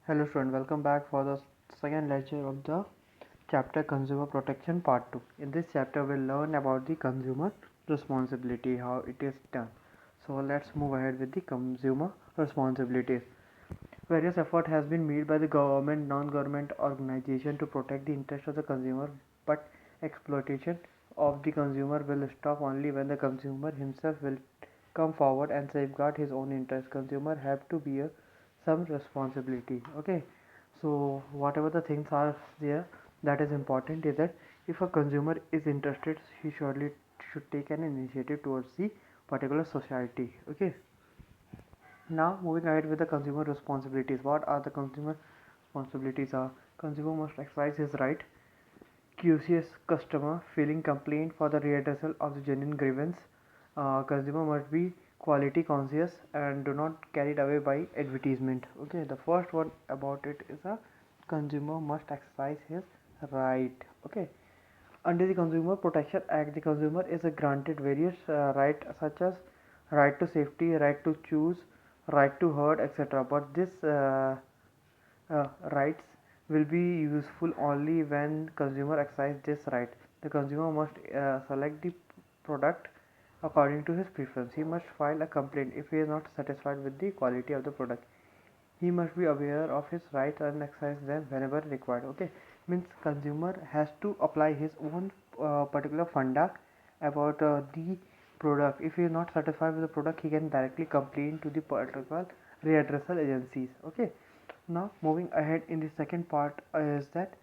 Hello student, welcome back for the second lecture of the chapter Consumer Protection Part 2. In this chapter we'll learn about the consumer responsibility, how it is done. So let's move ahead with the consumer responsibilities. Various effort has been made by the government, non-government organization to protect the interest of the consumer, but exploitation of the consumer will stop only when the consumer himself will come forward and safeguard his own interest. Consumer have to bear some responsibility. Okay, so whatever the things are there that is important is that if a consumer is interested, he surely should take an initiative towards the particular society. Okay, now moving ahead with the consumer responsibilities. What are the consumer responsibilities? Are consumer must exercise his right. QCS customer filing complaint for the redressal of the genuine grievance. Consumer must be quality conscious and do not carried away by advertisement. Okay, the first one about it is a consumer must exercise his right. Okay, under the Consumer Protection Act, the consumer is granted various rights such as right to safety, right to choose, right to hurt, etc. But this rights will be useful only when consumer exercise this right. The consumer must select the product according to his preference. He must file a complaint if he is not satisfied with the quality of the product. He must be aware of his rights and exercise them whenever required. Okay, means consumer has to apply his own particular funda about the product. If he is not satisfied with the product, he can directly complain to the particular readdressal agencies. Okay, now moving ahead in the second part is that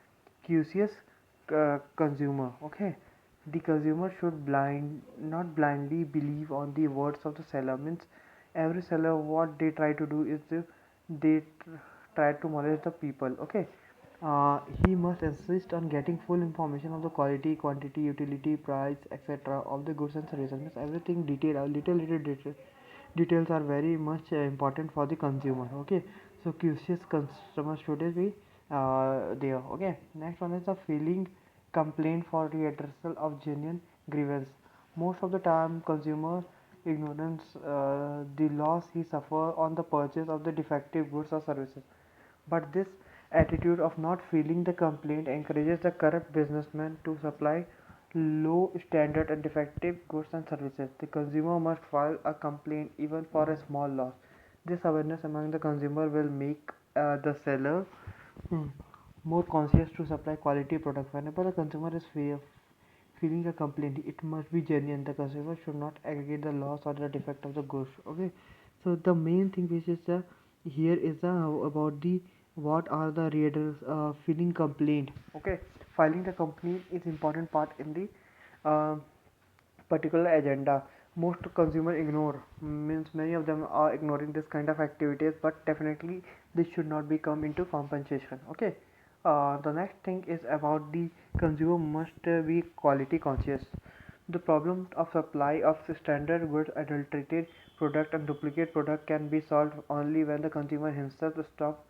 QCS consumer. Okay, the consumer should not blindly believe on the words of the seller. Means every seller, what they try to do is they try to molest the people. Okay, he must insist on getting full information of the quality, quantity, utility, price, etc. of the goods and services. Means everything detail, little details are very much important for the consumer. Okay, so QCS customer should be there. Okay, next one is the filing complaint for readdressal of genuine grievance. Most of the time consumer ignorance the loss he suffer on the purchase of the defective goods or services, but this attitude of not filing the complaint encourages the corrupt businessman to supply low standard and defective goods and services. The consumer must file a complaint even for a small loss. This awareness among the consumer will make the seller hmm, more conscious to supply quality product. Whenever the consumer is filing a complaint, it must be genuine. The consumer should not aggregate the loss or the defect of the goods. Okay, so the main thing which is here is about the what are the readers filing complaint. Okay, filing the complaint is important part in the uh, particular agenda. Most consumer ignore, means many of them are ignoring this kind of activities, but definitely this should not be come into compensation. Okay, the next thing is about the consumer must be quality conscious. The problem of supply of standard goods, adulterated product and duplicate product can be solved only when the consumer himself stop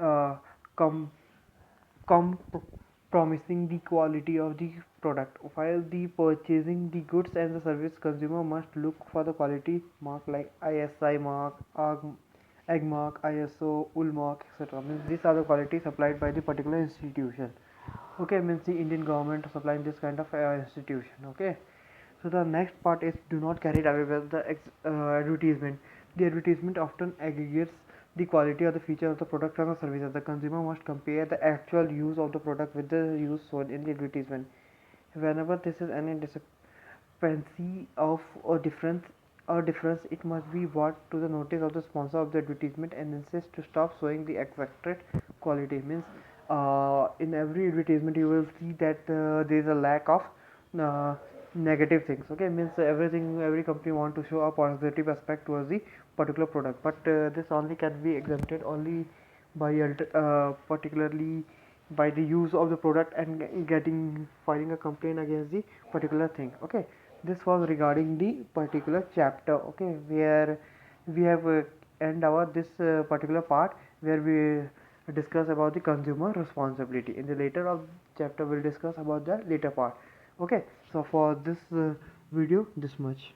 uh, com promising the quality of the product. While the purchasing the goods and the service, consumer must look for the quality mark like ISI mark, AG mark, ISO, UL mark, etc. Means these are the quality supplied by the particular institution. Okay, means the Indian government supplying this kind of institution. Okay, so the next part is do not carry it away with the advertisement. The advertisement often aggregates the quality or the feature of the product or the services. The consumer must compare the actual use of the product with the use shown in the advertisement. Whenever this is any discrepancy of a difference, it must be brought to the notice of the sponsor of the advertisement and insist to stop showing the expected quality. Means in every advertisement you will see that there is a lack of uh, negative things. Okay, means every company want to show a positive aspect towards the particular product, but this only can be exempted only by particularly by the use of the product and getting filing a complaint against the particular thing. Okay, this was regarding the particular chapter. Okay, where we have end our this particular part where we discuss about the consumer responsibility. In the later of chapter we'll discuss about the later part. Okay, so for this video this much.